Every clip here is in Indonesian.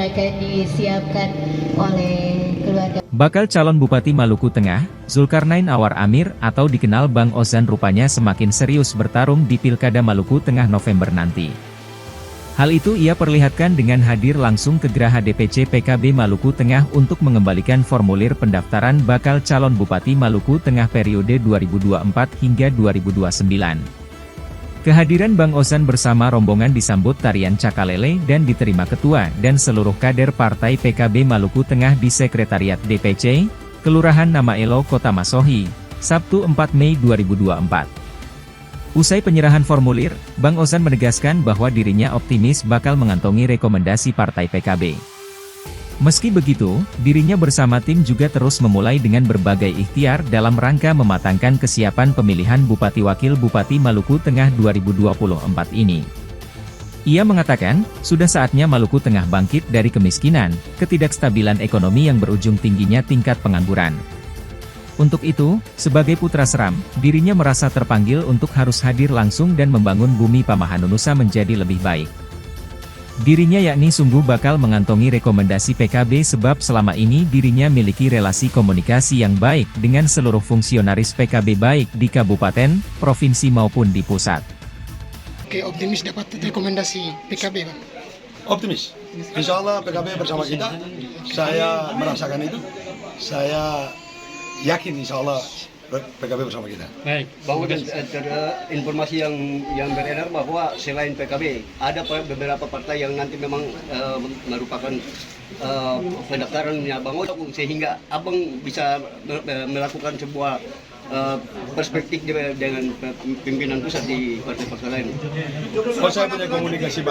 akan disiapkan oleh keluarga. Bakal calon Bupati Maluku Tengah, Zulkarnain Awar Amir atau dikenal Bang Ozan rupanya semakin serius bertarung di Pilkada Maluku Tengah November nanti. Hal itu ia perlihatkan dengan hadir langsung ke Geraha DPC PKB Maluku Tengah untuk mengembalikan formulir pendaftaran bakal calon Bupati Maluku Tengah periode 2024 hingga 2029. Kehadiran Bang Ozan bersama rombongan disambut tarian cakalele dan diterima ketua dan seluruh kader Partai PKB Maluku Tengah di Sekretariat DPC, Kelurahan Nama Elo, Kota Masohi, Sabtu 4 Mei 2024. Usai penyerahan formulir, Bang Ozan menegaskan bahwa dirinya optimis bakal mengantongi rekomendasi Partai PKB. Meski begitu, dirinya bersama tim juga terus memulai dengan berbagai ikhtiar dalam rangka mematangkan kesiapan pemilihan Bupati Wakil Bupati Maluku Tengah 2024 ini. Ia mengatakan, sudah saatnya Maluku Tengah bangkit dari kemiskinan, ketidakstabilan ekonomi yang berujung tingginya tingkat pengangguran. Untuk itu, sebagai putra seram, dirinya merasa terpanggil untuk harus hadir langsung dan membangun bumi Pamahanunusa menjadi lebih baik. Dirinya yakni sungguh bakal mengantongi rekomendasi PKB sebab selama ini dirinya miliki relasi komunikasi yang baik dengan seluruh fungsionaris PKB baik di kabupaten, provinsi maupun di pusat. Oke, optimis dapat rekomendasi PKB, Bang? Optimis. Insya Allah PKB bersama kita. Saya merasakan itu. Saya yakin insya Allah PKB bersama kita. Baik, bahwa informasi yang beredar bahwa selain PKB ada beberapa partai yang nanti memang merupakan pendaftarannya Bang Ozan, sehingga Abang bisa melakukan sebuah perspektif dengan pimpinan pusat di partai-partai lain. Oh, saya punya komunikasi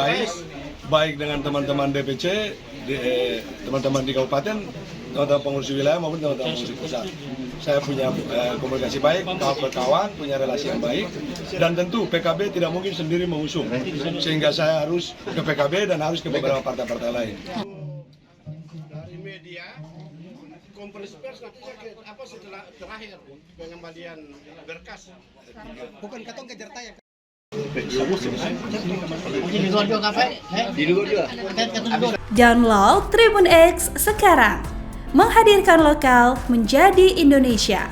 baik dengan teman-teman DPC, teman-teman di kabupaten, teman-teman pengurus wilayah maupun teman-teman pengurus pusat. Saya punya komunikasi baik, kawan, punya relasi yang baik, dan tentu PKB tidak mungkin sendiri mengusung, sehingga saya harus ke PKB dan harus ke beberapa partai-partai lain. Dari media, konferensi pers nanti apa setelah terakhir pengembalian berkas? Bukan katong kejar tayang. Download Tribun X sekarang, menghadirkan lokal menjadi Indonesia.